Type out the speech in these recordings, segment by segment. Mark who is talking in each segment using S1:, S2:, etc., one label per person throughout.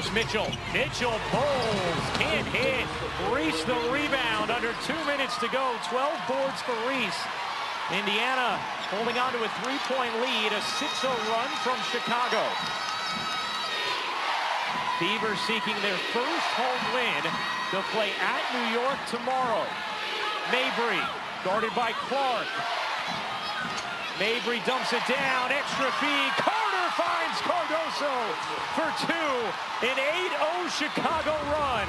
S1: Here's Mitchell. Mitchell pulls, can't hit. Reese the rebound. Under 2 minutes to go. 12 boards for Reese. Indiana holding on to a 3-point lead. A 6-0 run from Chicago. Fever seeking their first home win. They'll play at New York tomorrow. Mabry guarded by Clark. Mabry dumps it down. Extra feed. Carter finds Cardoso for two. An 8-0 Chicago run.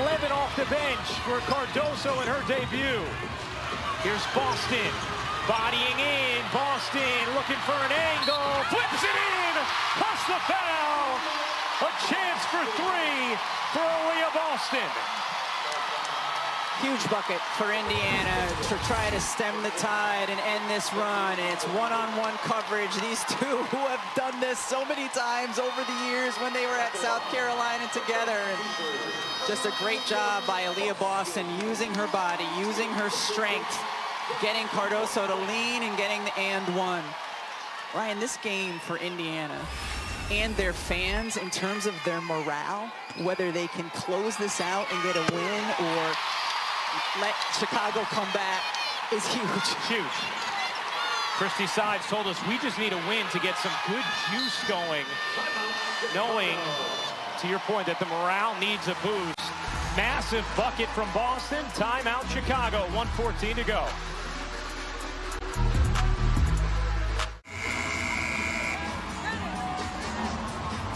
S1: 11 off the bench for Cardoso in her debut. Here's Boston, bodying in. Boston looking for an angle, flips it in, plus the foul. A chance for three for Aaliyah Boston.
S2: Huge bucket for Indiana to try to stem the tide and end this run. And it's one-on-one coverage. These two who have done this so many times over the years when they were at South Carolina together. And just a great job by Aaliyah Boston, using her body, using her strength, getting Cardoso to lean and getting the and one. Ryan, this game for Indiana and their fans in terms of their morale, whether they can close this out and get a win or let Chicago come back, is huge.
S1: Huge. Christy Sides told us we just need a win to get some good juice going, knowing, to your point, that the morale needs a boost. Massive bucket from Boston. Timeout Chicago. 1:14 to go.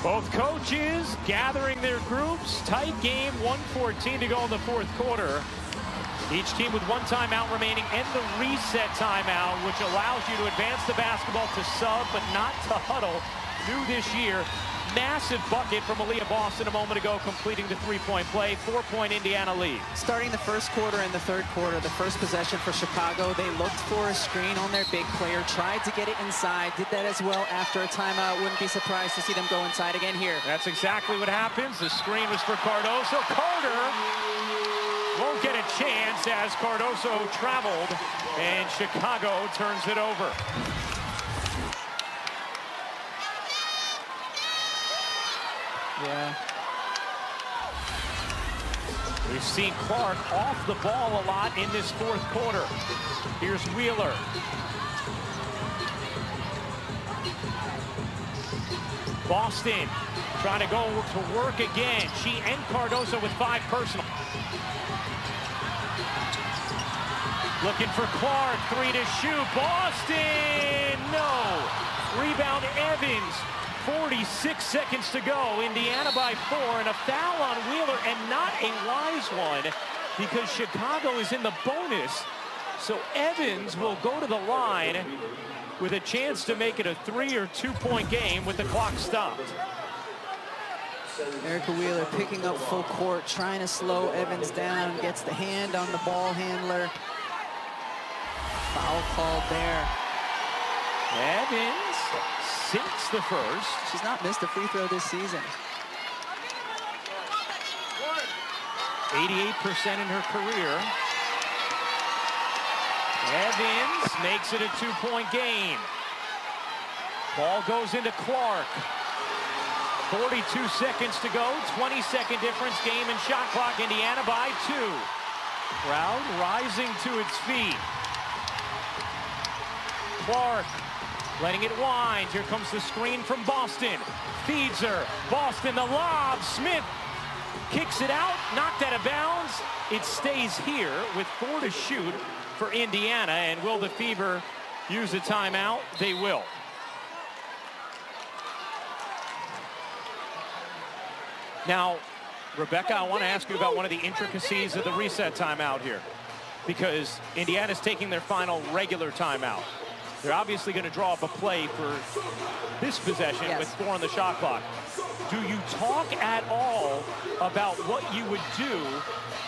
S1: Both coaches gathering their groups. Tight game. 1:14 to go in the fourth quarter. Each team with one timeout remaining and the reset timeout, which allows you to advance the basketball to sub, but not to huddle. New this year. Massive bucket from Aaliyah Boston a moment ago, completing the three-point play. 4-point Indiana lead.
S2: Starting the first quarter and the third quarter, the first possession for Chicago, they looked for a screen on their big player, tried to get it inside, did that as well after a timeout. Wouldn't be surprised to see them go inside again here.
S1: That's exactly what happens. The screen was for Cardoso. Carter won't get a chance as Cardoso traveled, and Chicago turns it over.
S2: Yeah.
S1: We've seen Clark off the ball a lot in this fourth quarter. Here's Wheeler. Boston trying to go to work again. She and Cardoso with 5 personal. Looking for Clark, 3 to shoot. Boston, no. Rebound Evans. 46 seconds to go. Indiana by 4, and a foul on Wheeler, and not a wise one because Chicago is in the bonus. So Evans will go to the line with a chance to make it a 3 or 2-point game with the clock stopped.
S2: Erica Wheeler picking up full court, trying to slow Evans down, gets the hand on the ball handler. Foul called there.
S1: Evans sinks the first.
S2: She's not missed a free throw this season.
S1: 88% in her career. Evans makes it a 2-point game. Ball goes into Clark. 42 seconds to go. 20-second difference. Game and shot clock. Indiana by 2. Crowd rising to its feet. Clark letting it wind. Here comes the screen from Boston. Feeds her. Boston, the lob. Smith kicks it out. Knocked out of bounds. It stays here with 4 to shoot for Indiana. And will the Fever use a timeout? They will. Now, Rebecca, I want to ask you about one of the intricacies of the reset timeout here, because Indiana's taking their final regular timeout. They're obviously going to draw up a play for this possession with 4 on the shot clock. Do you talk at all about what you would do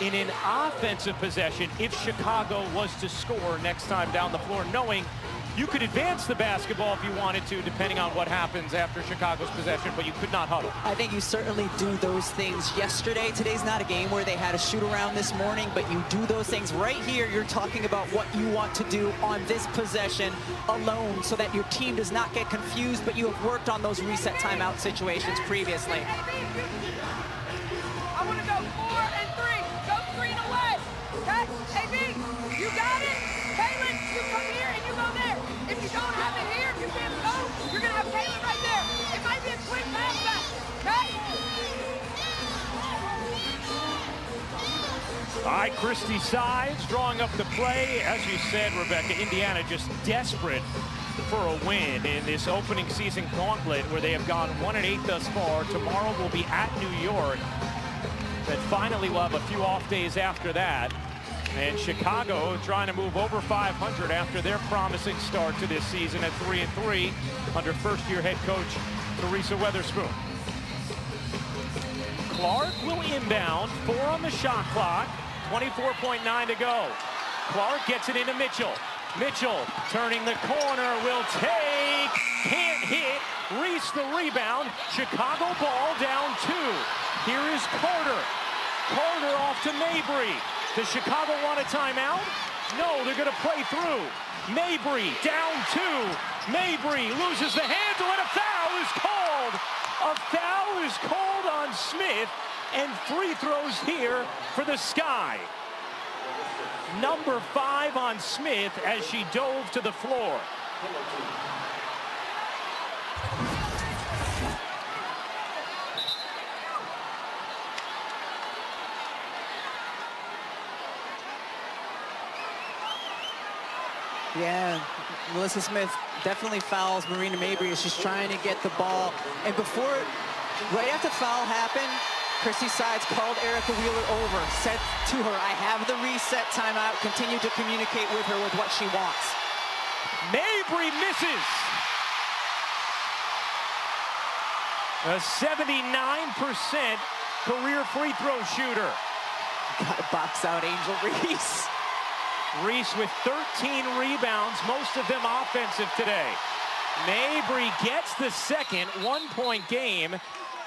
S1: in an offensive possession if Chicago was to score next time down the floor, knowing You could advance the basketball if you wanted to, depending on what happens after Chicago's possession, but you could not huddle.
S2: I think you certainly do those things yesterday. Today's not a game where they had a shoot around this morning, but you do those things right here. You're talking about what you want to do on this possession alone so that your team does not get confused, but you have worked on those reset timeout situations previously.
S3: I want to go 4 and 3. Go screen away. Okay? AB, you got it. Kaylin, you come here and you go there. If you don't have it here, you can't go. You're going to have Kaylin right there. It might be a quick pass back. Okay?
S1: All right, Christy Sides drawing up the play. As you said, Rebecca, Indiana just desperate for a win in this opening season gauntlet where they have gone 1-8 thus far. Tomorrow will be at New York. Then finally we'll have a few off days after that. And Chicago trying to move over 500 after their promising start to this season at 3-3 under first-year head coach Teresa Weatherspoon. Clark will inbound, 4 on the shot clock, 24.9 to go. Clark gets it into Mitchell. Mitchell turning the corner, will take, can't hit. Reese the rebound. Chicago ball down 2. Here is Carter. Carter off to Mabry. Does Chicago want a timeout? No, they're going to play through. Mabry down 2. Mabry loses the handle and a foul is called. A foul is called on Smith, and free throws here for the Sky. Number 5 on Smith as she dove to the floor.
S2: Yeah, Melissa Smith definitely fouls Marina Mabry as she's trying to get the ball. And before, right after foul happened, Christy Sides called Erica Wheeler over, said to her, I have the reset timeout, continue to communicate with her with what she wants.
S1: Mabry misses. A 79% career free throw shooter.
S2: Got to box out Angel Reese.
S1: Reese with 13 rebounds, most of them offensive today. Mabry gets the second, 1-point game,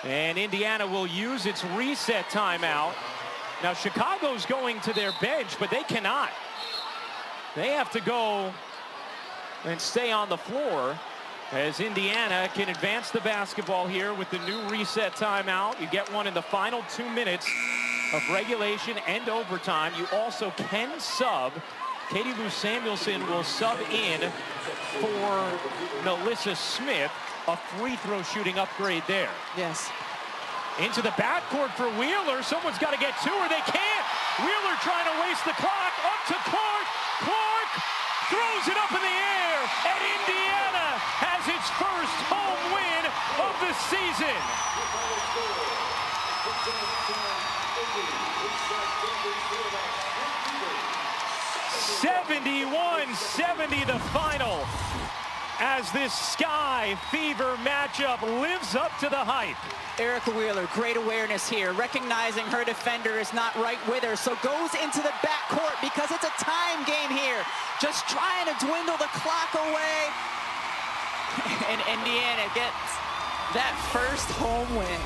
S1: and Indiana will use its reset timeout. Now Chicago's going to their bench, but they cannot. They have to go and stay on the floor as Indiana can advance the basketball here with the new reset timeout. You get one in the final 2 minutes of regulation and overtime. You also can sub. Katie Lou Samuelson will sub in for Melissa Smith. A free throw shooting upgrade there.
S2: Yes.
S1: Into the backcourt for Wheeler. Someone's got to get to her. They can't. Wheeler trying to waste the clock. Up to Clark. Clark throws it up in the air. And Indiana has its first home win of the season. 71-70 the final as this Sky Fever matchup lives up to the hype.
S2: Erica Wheeler, great awareness here, recognizing her defender is not right with her, so goes into the backcourt because it's a time game here, just trying to dwindle the clock away. And Indiana gets that first home win.